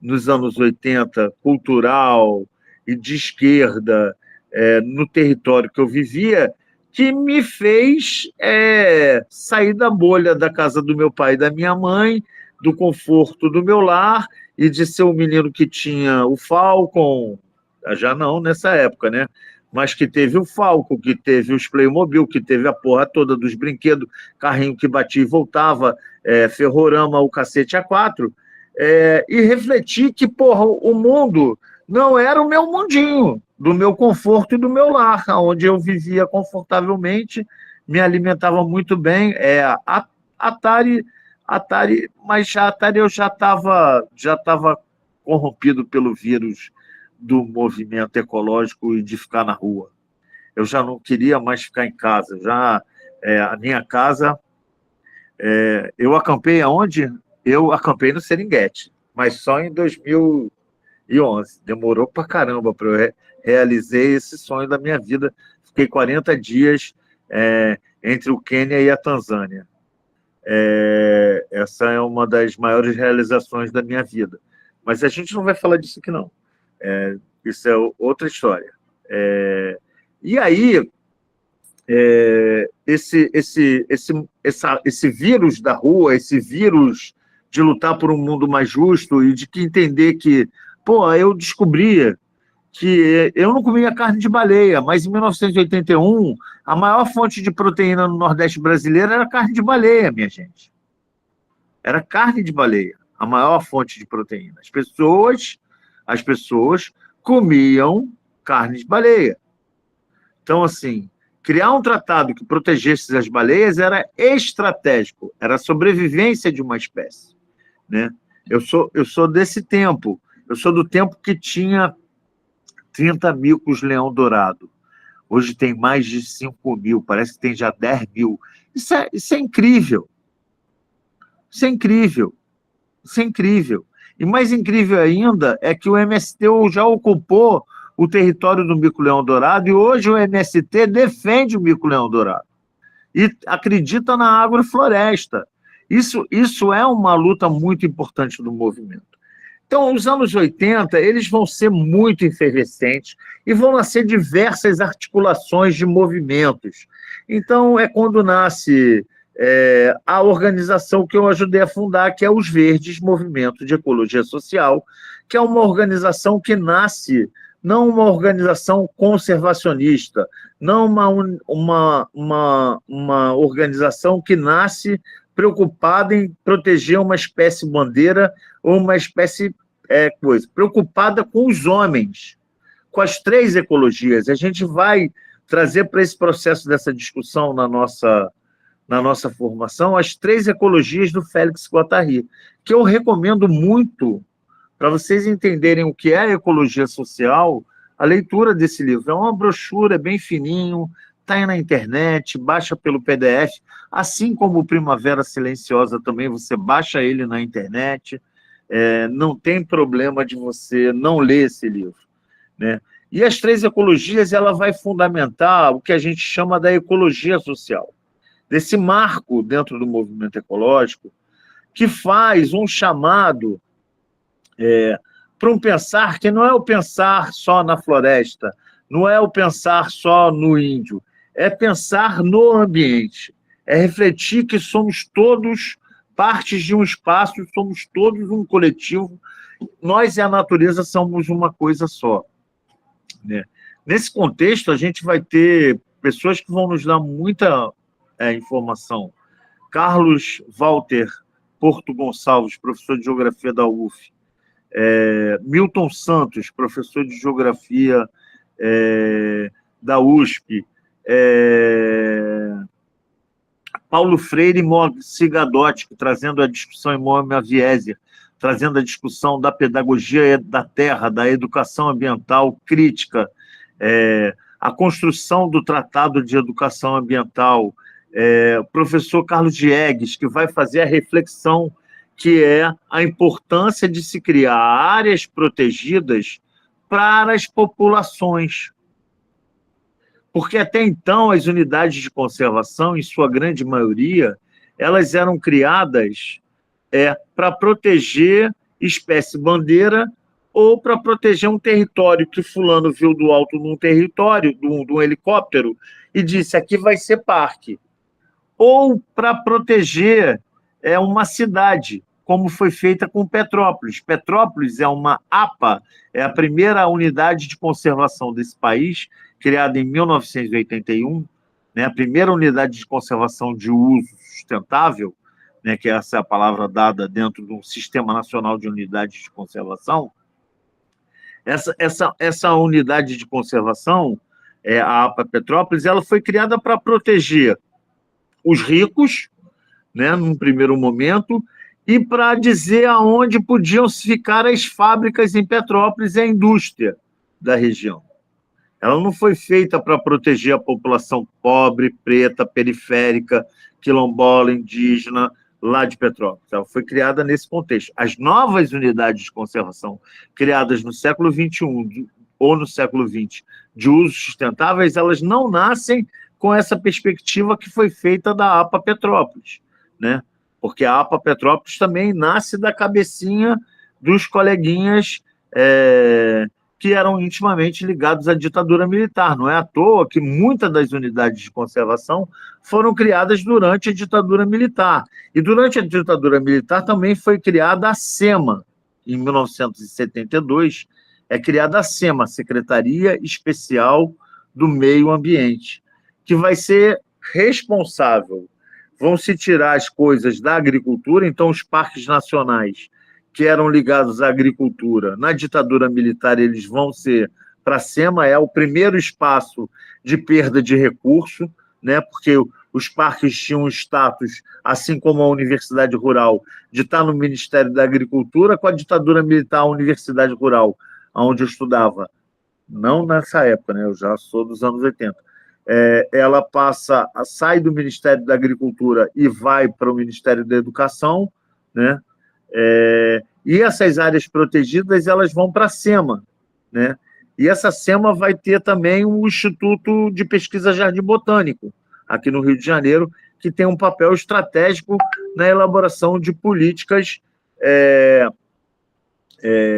nos anos 80, cultural e de esquerda, no território que eu vivia, que me fez sair da bolha da casa do meu pai e da minha mãe, do conforto do meu lar, e de ser um menino que tinha o Falcon, já não nessa época, né? Mas que teve o Falcon, que teve os Playmobil, que teve a porra toda dos brinquedos, carrinho que batia e voltava, ferrorama, o cacete A4, e refletir que, porra, o mundo não era o meu mundinho, do meu conforto e do meu lar, onde eu vivia confortavelmente, me alimentava muito bem. Atari, mas a Atari eu já estava corrompido pelo vírus do movimento ecológico e de ficar na rua. Eu já não queria mais ficar em casa. A minha casa... eu acampei aonde? Eu acampei no Serengeti, mas só em 2011. Demorou pra caramba para eu realizei esse sonho da minha vida. Fiquei 40 dias entre o Quênia e a Tanzânia. Essa é uma das maiores realizações da minha vida. Mas a gente não vai falar disso aqui, não. Isso é outra história. E aí, esse vírus da rua, esse vírus de lutar por um mundo mais justo e de entender que, eu descobria que eu não comia carne de baleia, mas em 1981, a maior fonte de proteína no Nordeste brasileiro era carne de baleia, minha gente. Era carne de baleia, a maior fonte de proteína. As pessoas comiam carne de baleia. Então, assim, criar um tratado que protegesse as baleias era estratégico, era a sobrevivência de uma espécie, né? Eu sou desse tempo, eu sou do tempo que tinha 30 micos leão-dourado. Hoje tem mais de 5 mil, parece que tem já 10 mil. Isso é incrível. Isso é incrível. Isso é incrível. E mais incrível ainda é que o MST já ocupou o território do mico-leão-dourado e hoje o MST defende o mico-leão-dourado e acredita na agrofloresta. Isso é uma luta muito importante do movimento. Então, os anos 80, eles vão ser muito efervescentes e vão nascer diversas articulações de movimentos. Então, é quando nasce a organização que eu ajudei a fundar, que é os Verdes, Movimento de Ecologia Social, que é uma organização que nasce, não uma organização conservacionista, não uma organização que nasce preocupada em proteger uma espécie bandeira ou uma espécie preocupada com os homens, com as 3 ecologias. A gente vai trazer para esse processo dessa discussão na nossa formação as 3 ecologias do Félix Guattari, que eu recomendo muito para vocês entenderem o que é a ecologia social, a leitura desse livro. É uma brochura, é bem fininho, está aí na internet, baixa pelo PDF, assim como o Primavera Silenciosa também, você baixa ele na internet, não tem problema de você não ler esse livro, né? E as 3 ecologias, ela vai fundamentar o que a gente chama da ecologia social, desse marco dentro do movimento ecológico, que faz um chamado para um pensar que não é o pensar só na floresta, não é o pensar só no índio, é pensar no ambiente, é refletir que somos todos partes de um espaço, somos todos um coletivo, nós e a natureza somos uma coisa só, né? Nesse contexto, a gente vai ter pessoas que vão nos dar muita informação. Carlos Walter Porto Gonçalves, professor de Geografia da UF. Milton Santos, professor de Geografia da USP. Paulo Freire e Moacir Gadotti, trazendo a discussão em Moacir Vieser, trazendo a discussão da pedagogia da terra, da educação ambiental crítica, a construção do Tratado de Educação Ambiental, o professor Carlos Diegues, que vai fazer a reflexão que é a importância de se criar áreas protegidas para as populações. Porque até então as unidades de conservação, em sua grande maioria, elas eram criadas para proteger espécie bandeira ou para proteger um território que fulano viu do alto num território, de um helicóptero, e disse, aqui vai ser parque. Ou para proteger uma cidade, como foi feita com Petrópolis. Petrópolis é uma APA, é a primeira unidade de conservação desse país, criada em 1981, né, a primeira unidade de conservação de uso sustentável, né, que essa é a palavra dada dentro de um Sistema Nacional de Unidades de Conservação. Essa unidade de conservação, a APA Petrópolis, ela foi criada para proteger os ricos, né, num primeiro momento, e para dizer aonde podiam ficar as fábricas em Petrópolis e a indústria da região. Ela não foi feita para proteger a população pobre, preta, periférica, quilombola, indígena, lá de Petrópolis. Ela foi criada nesse contexto. As novas unidades de conservação criadas no século XXI ou no século XX de usos sustentáveis, elas não nascem com essa perspectiva que foi feita da APA Petrópolis, né? Porque a APA Petrópolis também nasce da cabecinha dos coleguinhas que eram intimamente ligados à ditadura militar. Não é à toa que muitas das unidades de conservação foram criadas durante a ditadura militar. E durante a ditadura militar também foi criada a SEMA. Em 1972, é criada a SEMA, Secretaria Especial do Meio Ambiente, que vai ser responsável. Vão se tirar as coisas da agricultura, então os parques nacionais que eram ligados à agricultura, na ditadura militar, eles vão ser para a SEMA, é o primeiro espaço de perda de recurso, né, porque os parques tinham status, assim como a Universidade Rural, de estar no Ministério da Agricultura. Com a ditadura militar, a Universidade Rural, onde eu estudava, não nessa época, né, eu já sou dos anos 80, ela sai do Ministério da Agricultura e vai para o Ministério da Educação, né? E essas áreas protegidas, elas vão para a SEMA, né? E essa SEMA vai ter também o Instituto de Pesquisa Jardim Botânico, aqui no Rio de Janeiro, que tem um papel estratégico na elaboração de políticas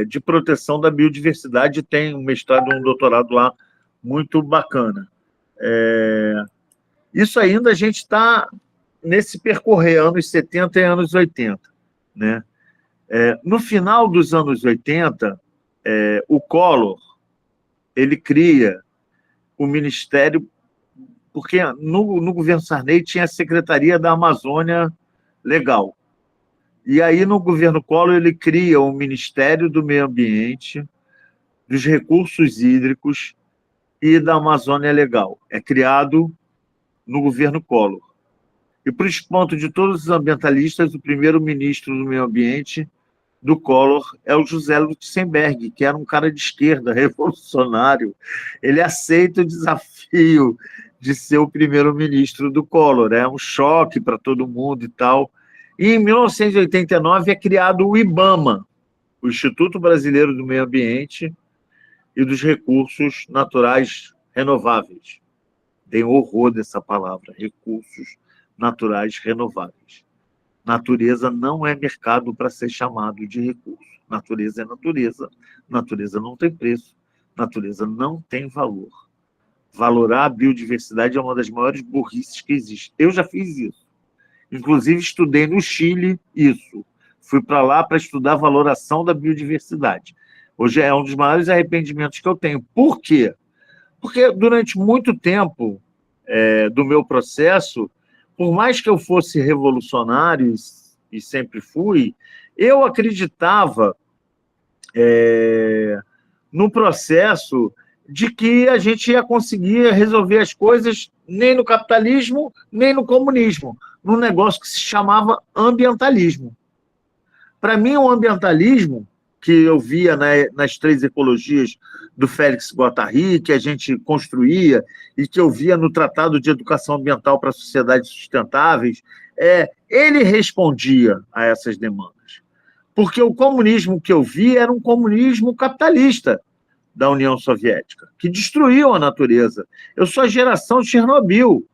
de proteção da biodiversidade. Tem um mestrado e um doutorado lá muito bacana. Isso ainda a gente está nesse percorrer, anos 70 e anos 80, né? No final dos anos 80, o Collor, ele cria o Ministério, porque no governo Sarney tinha a Secretaria da Amazônia Legal. E aí, no governo Collor, ele cria o Ministério do Meio Ambiente, dos Recursos Hídricos e da Amazônia Legal. É criado no governo Collor. E, para o espanto de todos os ambientalistas, o primeiro-ministro do Meio Ambiente do Collor é o José Lutzenberg, que era um cara de esquerda, revolucionário. Ele aceita o desafio de ser o primeiro-ministro do Collor. É um choque para todo mundo e tal. E, em 1989, é criado o IBAMA, o Instituto Brasileiro do Meio Ambiente e dos Recursos Naturais Renováveis. Tem horror dessa palavra, recursos naturais renováveis. Natureza não é mercado para ser chamado de recurso. Natureza é natureza. Natureza não tem preço. Natureza não tem valor. Valorar a biodiversidade é uma das maiores burrices que existe. Eu já fiz isso. Inclusive, estudei no Chile isso. Fui para lá para estudar a valoração da biodiversidade. Hoje é um dos maiores arrependimentos que eu tenho. Por quê? Porque durante muito tempo do meu processo, por mais que eu fosse revolucionário, e sempre fui, eu acreditava no processo de que a gente ia conseguir resolver as coisas nem no capitalismo, nem no comunismo, num negócio que se chamava ambientalismo. Para mim, o ambientalismo, que eu via nas 3 ecologias do Félix Guattari, que a gente construía, e que eu via no Tratado de Educação Ambiental para Sociedades Sustentáveis, ele respondia a essas demandas. Porque o comunismo que eu vi era um comunismo capitalista da União Soviética, que destruiu a natureza. Eu sou a geração Chernobyl.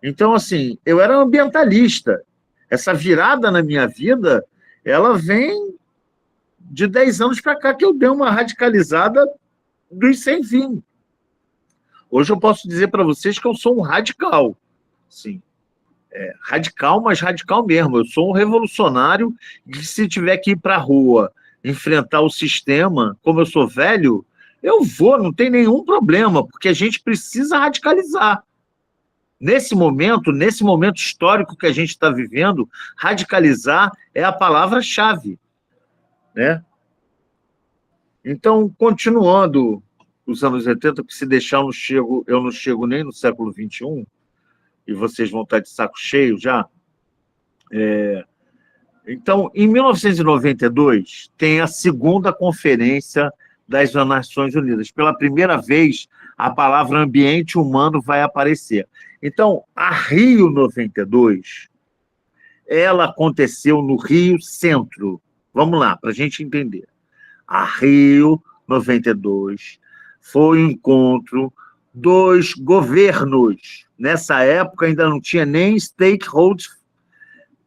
Então, assim, eu era ambientalista. Essa virada na minha vida, ela vem de 10 anos para cá, que eu dei uma radicalizada dos sem fim. Hoje eu posso dizer para vocês que eu sou um radical. Sim. Radical, mas radical mesmo. Eu sou um revolucionário que, se tiver que ir para a rua enfrentar o sistema, como eu sou velho, eu vou, não tem nenhum problema, porque a gente precisa radicalizar. Nesse momento histórico que a gente está vivendo, radicalizar é a palavra-chave, né? Então, continuando os anos 80, que se deixar eu não chego nem no século XXI, e vocês vão estar de saco cheio já. Então, em 1992, tem a 2ª Conferência das Nações Unidas. Pela primeira vez, a palavra ambiente humano vai aparecer. Então, a Rio 92, ela aconteceu no Rio Centro. Vamos lá, para a gente entender. A Rio 92 foi um encontro dos governos. Nessa época ainda não tinha nem stakeholders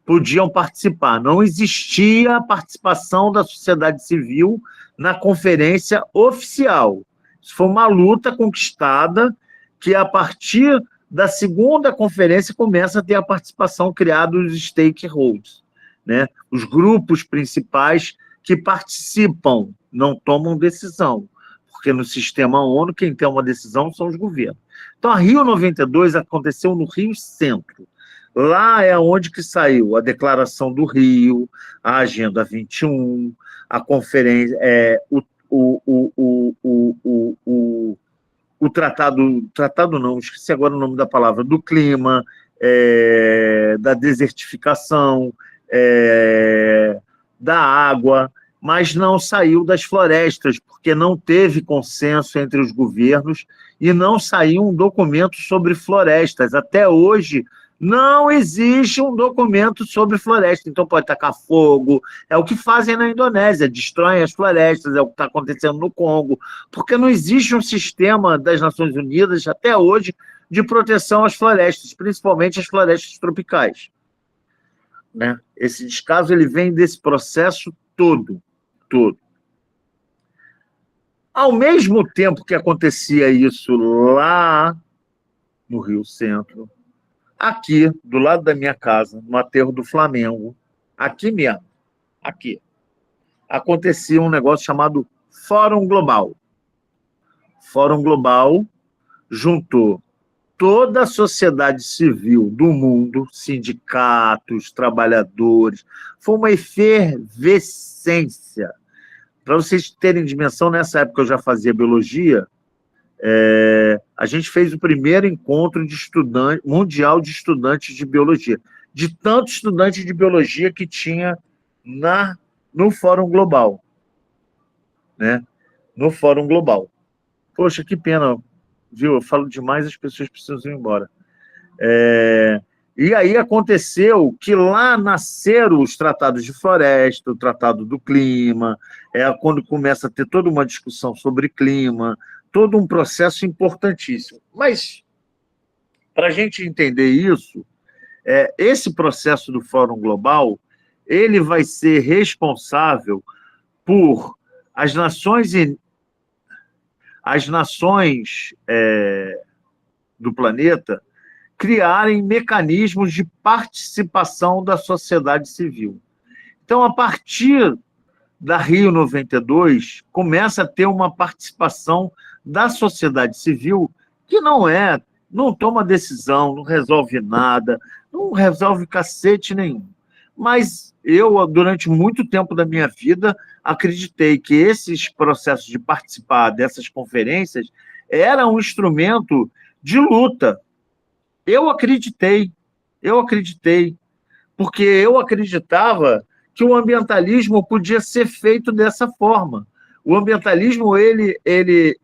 podiam participar. Não existia a participação da sociedade civil na conferência oficial. Isso foi uma luta conquistada que, a partir da 2ª conferência, começa a ter a participação criada dos stakeholders, né? Os grupos principais que participam, não tomam decisão, porque no sistema ONU quem tem uma decisão são os governos. Então, a Rio 92 aconteceu no Rio Centro. Lá é onde que saiu a Declaração do Rio, a Agenda 21, a conferência, o tratado não, esqueci agora o nome da palavra, do clima, da desertificação, da água, mas não saiu das florestas, porque não teve consenso entre os governos e não saiu um documento sobre florestas. Até hoje, não existe um documento sobre floresta. Então pode tacar fogo, é o que fazem na Indonésia, destroem as florestas, é o que está acontecendo no Congo, porque não existe um sistema das Nações Unidas, até hoje, de proteção às florestas, principalmente as florestas tropicais, né? Esse descaso ele vem desse processo todo. Ao mesmo tempo que acontecia isso lá no Rio Centro, aqui, do lado da minha casa, no aterro do Flamengo, aqui mesmo, acontecia um negócio chamado Fórum Global. Fórum Global juntou toda a sociedade civil do mundo, sindicatos, trabalhadores, foi uma efervescência. Para vocês terem dimensão, nessa época eu já fazia biologia, a gente fez o primeiro encontro mundial de estudantes de biologia, de tantos estudantes de biologia que tinha no Fórum Global, né? No Fórum Global. Poxa, que pena, viu? Eu falo demais, as pessoas precisam ir embora. E aí aconteceu que lá nasceram os tratados de floresta, o tratado do clima, quando começa a ter toda uma discussão sobre clima, todo um processo importantíssimo. Mas, para a gente entender isso, esse processo do Fórum Global, ele vai ser responsável por as nações do planeta criarem mecanismos de participação da sociedade civil. Então, a partir da Rio 92 começa a ter uma participação da sociedade civil que não toma decisão, não resolve nada, não resolve cacete nenhum. Mas eu, durante muito tempo da minha vida, acreditei que esses processos de participar dessas conferências era um instrumento de luta. Eu acreditei, porque eu acreditava que o ambientalismo podia ser feito dessa forma. O ambientalismo ele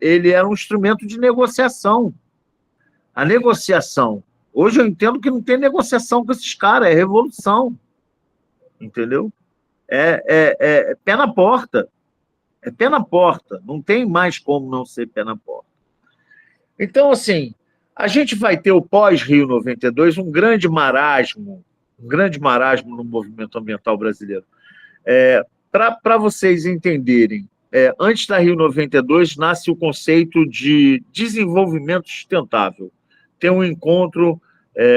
era um instrumento de negociação. A negociação. Hoje eu entendo que não tem negociação com esses caras, é revolução. Entendeu? É pé na porta. É pé na porta. Não tem mais como não ser pé na porta. Então, assim, a gente vai ter o pós-Rio 92, um grande marasmo no movimento ambiental brasileiro. Para vocês entenderem, antes da Rio 92 nasce o conceito de desenvolvimento sustentável. Tem um encontro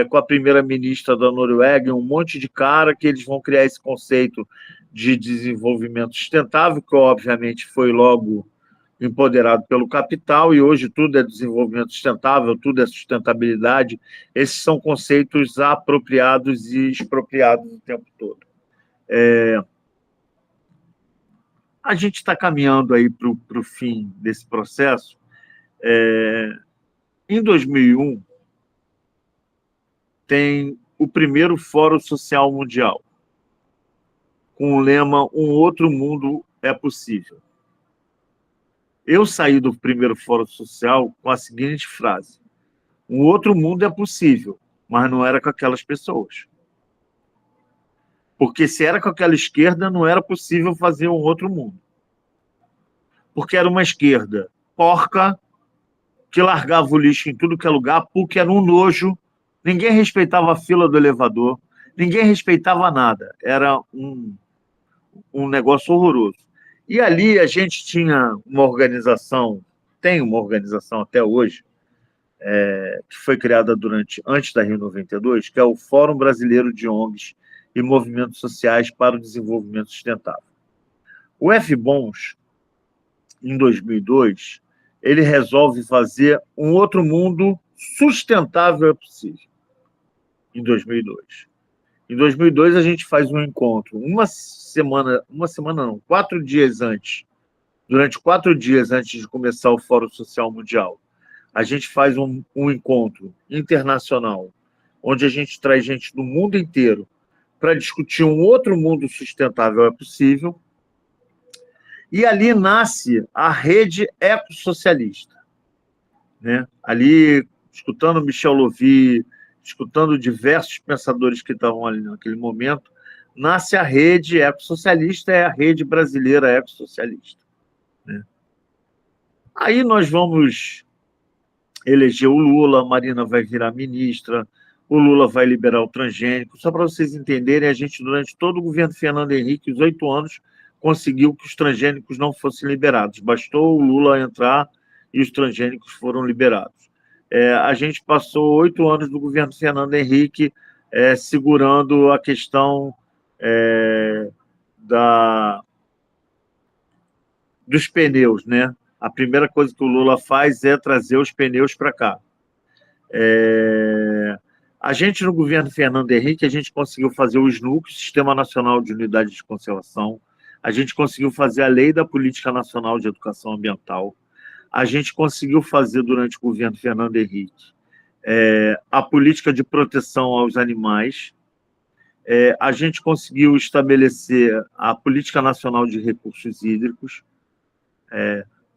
com a primeira-ministra da Noruega, um monte de cara que eles vão criar esse conceito de desenvolvimento sustentável, que obviamente foi logo empoderado pelo capital, e hoje tudo é desenvolvimento sustentável, tudo é sustentabilidade. Esses são conceitos apropriados e expropriados o tempo todo. A gente está caminhando aí para o fim desse processo. Em 2001, tem o primeiro Fórum Social Mundial, com o lema "Um outro mundo é possível". Eu saí do primeiro Fórum Social com a seguinte frase: um outro mundo é possível, mas não era com aquelas pessoas. Porque se era com aquela esquerda, não era possível fazer um outro mundo. Porque era uma esquerda porca, que largava o lixo em tudo que é lugar, porque era um nojo, ninguém respeitava a fila do elevador, ninguém respeitava nada. Era um negócio horroroso. E ali a gente tinha uma organização, tem uma organização até hoje, que foi criada antes da Rio 92, que é o Fórum Brasileiro de ONGs e Movimentos Sociais para o Desenvolvimento Sustentável. O FBONS, em 2002, ele resolve fazer um outro mundo sustentável é possível, em 2002. Em 2002, a gente faz um encontro, 4 dias antes, durante 4 dias antes de começar o Fórum Social Mundial, a gente faz um encontro internacional, onde a gente traz gente do mundo inteiro para discutir um outro mundo sustentável é possível, e ali nasce a rede ecossocialista, né? Ali, escutando Michel Louvi, escutando diversos pensadores que estavam ali naquele momento, nasce a rede ecossocialista, é a rede brasileira ecossocialista, né? Aí nós vamos eleger o Lula, a Marina vai virar ministra, o Lula vai liberar o transgênico. Só para vocês entenderem, a gente, durante todo o governo Fernando Henrique, os 8 anos, conseguiu que os transgênicos não fossem liberados. Bastou o Lula entrar e os transgênicos foram liberados. A gente passou 8 anos do governo Fernando Henrique segurando a questão dos pneus, né? A primeira coisa que o Lula faz é trazer os pneus para cá. A gente, no governo Fernando Henrique, a gente conseguiu fazer o SNUC, Sistema Nacional de Unidade de Conservação, a gente conseguiu fazer a Lei da Política Nacional de Educação Ambiental, a gente conseguiu fazer, durante o governo Fernando Henrique, a política de proteção aos animais, a gente conseguiu estabelecer a Política Nacional de Recursos Hídricos.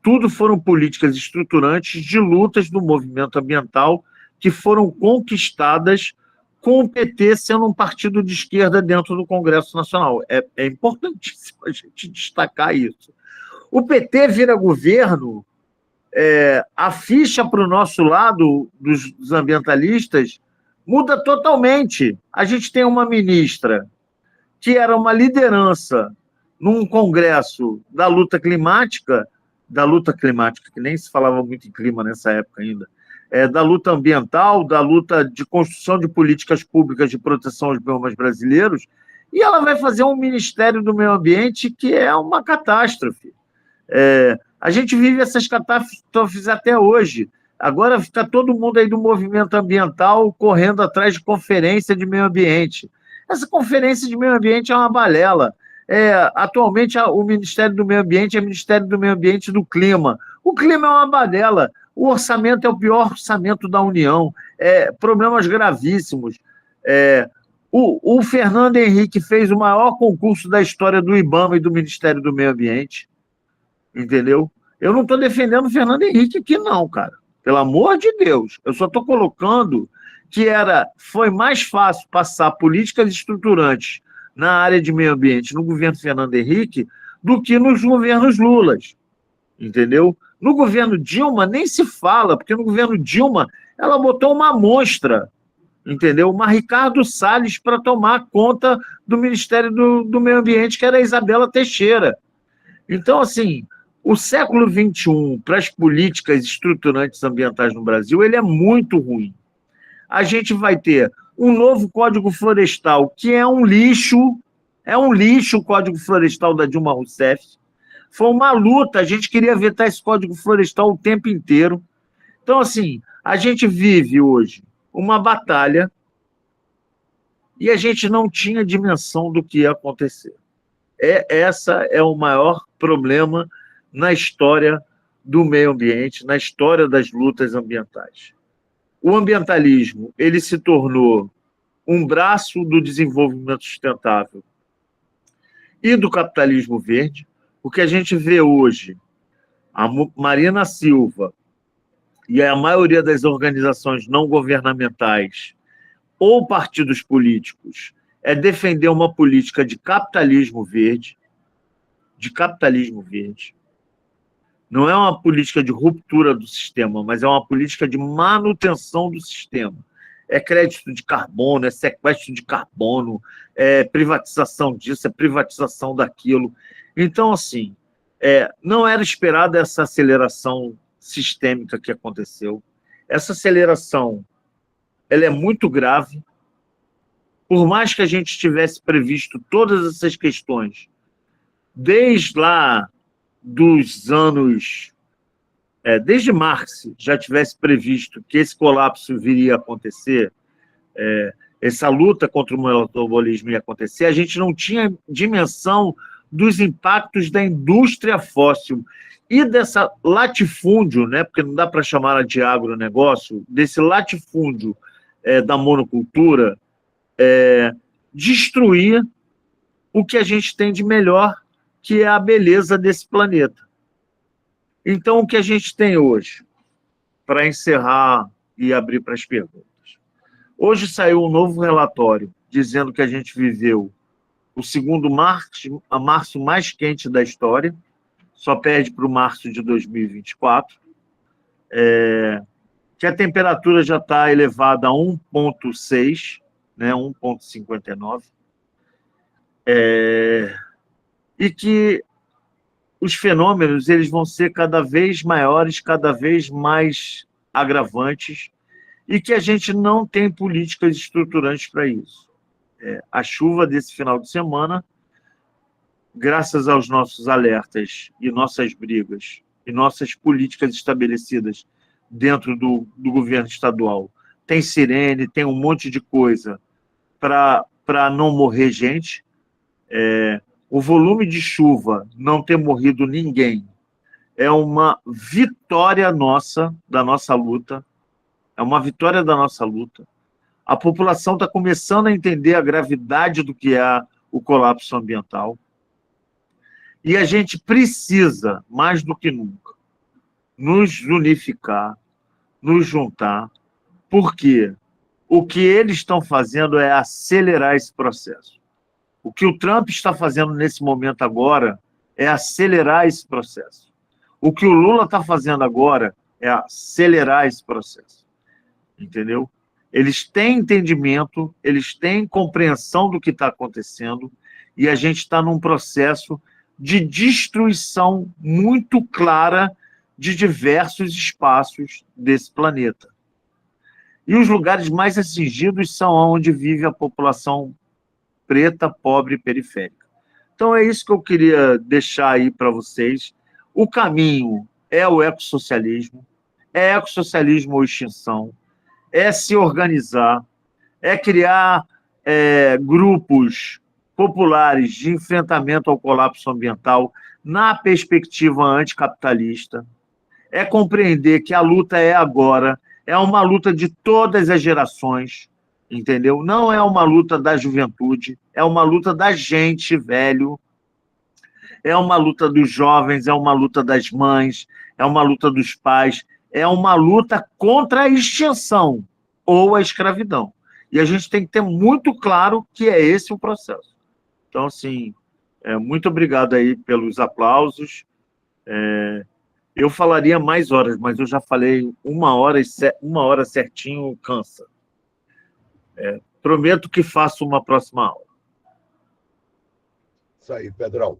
Tudo foram políticas estruturantes de lutas do movimento ambiental que foram conquistadas com o PT sendo um partido de esquerda dentro do Congresso Nacional. É importantíssimo a gente destacar isso. O PT vira governo, a ficha para o nosso lado, dos ambientalistas, muda totalmente. A gente tem uma ministra que era uma liderança num congresso da luta climática, que nem se falava muito em clima nessa época ainda, da luta ambiental, da luta de construção de políticas públicas de proteção aos biomas brasileiros, e ela vai fazer um Ministério do Meio Ambiente que é uma catástrofe. A gente vive essas catástrofes até hoje. Agora está todo mundo aí do movimento ambiental correndo atrás de conferência de meio ambiente. Essa conferência de meio ambiente é uma balela. Atualmente, o Ministério do Meio Ambiente é o Ministério do Meio Ambiente e do Clima. O clima é uma balela. O orçamento é o pior orçamento da União. Problemas gravíssimos. O Fernando Henrique fez o maior concurso da história do IBAMA e do Ministério do Meio Ambiente. Entendeu? Eu não estou defendendo o Fernando Henrique aqui, não, cara. Pelo amor de Deus. Eu só estou colocando que foi mais fácil passar políticas estruturantes na área de meio ambiente no governo Fernando Henrique do que nos governos Lulas. Entendeu? No governo Dilma nem se fala, porque no governo Dilma ela botou uma monstra, entendeu? Uma Ricardo Salles para tomar conta do Ministério do Meio Ambiente, que era a Isabela Teixeira. Então, assim, o século XXI, para as políticas estruturantes ambientais no Brasil, ele é muito ruim. A gente vai ter um novo Código Florestal, que é um lixo o Código Florestal da Dilma Rousseff. Foi uma luta, a gente queria vetar esse Código Florestal o tempo inteiro. Então, assim, a gente vive hoje uma batalha e a gente não tinha dimensão do que ia acontecer. Essa é o maior problema na história do meio ambiente, na história das lutas ambientais. O ambientalismo, ele se tornou um braço do desenvolvimento sustentável e do capitalismo verde. O que a gente vê hoje, a Marina Silva e a maioria das organizações não governamentais ou partidos políticos é defender uma política de capitalismo verde, Não é uma política de ruptura do sistema, mas é uma política de manutenção do sistema. É crédito de carbono, é sequestro de carbono, é privatização disso, é privatização daquilo. Então, assim, não era esperada essa aceleração sistêmica que aconteceu. Essa aceleração ela é muito grave. Por mais que a gente tivesse previsto todas essas questões, desde lá dos anos... desde Marx já tivesse previsto que esse colapso viria a acontecer, essa luta contra o metabolismo ia acontecer, a gente não tinha dimensão dos impactos da indústria fóssil e dessa latifúndio, né, porque não dá para chamar de agronegócio, desse latifúndio da monocultura, destruir o que a gente tem de melhor, que é a beleza desse planeta. Então, o que a gente tem hoje, para encerrar e abrir para as perguntas? Hoje saiu um novo relatório dizendo que a gente viveu o segundo março mais quente da história, só perde para o março de 2024, que a temperatura já está elevada a 1,6, né, 1,59, e que os fenômenos eles vão ser cada vez maiores, cada vez mais agravantes, e que a gente não tem políticas estruturantes para isso. A chuva desse final de semana, graças aos nossos alertas e nossas brigas e nossas políticas estabelecidas dentro do governo estadual, tem sirene, tem um monte de coisa para não morrer gente. O volume de chuva não ter morrido ninguém é uma vitória nossa, da nossa luta, é uma vitória da nossa luta. A população está começando a entender a gravidade do que é o colapso ambiental. E a gente precisa, mais do que nunca, nos unificar, nos juntar, porque o que eles estão fazendo é acelerar esse processo. O que o Trump está fazendo nesse momento agora é acelerar esse processo. O que o Lula está fazendo agora é acelerar esse processo. Entendeu? Eles têm entendimento, eles têm compreensão do que está acontecendo e a gente está num processo de destruição muito clara de diversos espaços desse planeta. E os lugares mais atingidos são onde vive a população preta, pobre e periférica. Então, é isso que eu queria deixar aí para vocês. O caminho é o ecossocialismo ou extinção, é se organizar, é criar grupos populares de enfrentamento ao colapso ambiental na perspectiva anticapitalista, é compreender que a luta é agora, é uma luta de todas as gerações, entendeu? Não é uma luta da juventude, é uma luta da gente velho, é uma luta dos jovens, é uma luta das mães, é uma luta dos pais, é uma luta contra a extinção ou a escravidão. E a gente tem que ter muito claro que é esse o processo. Então, assim, muito obrigado aí pelos aplausos. Eu falaria mais horas, mas eu já falei 1 hora certinho, cansa. Prometo que faço uma próxima aula. Isso aí, Pedrão.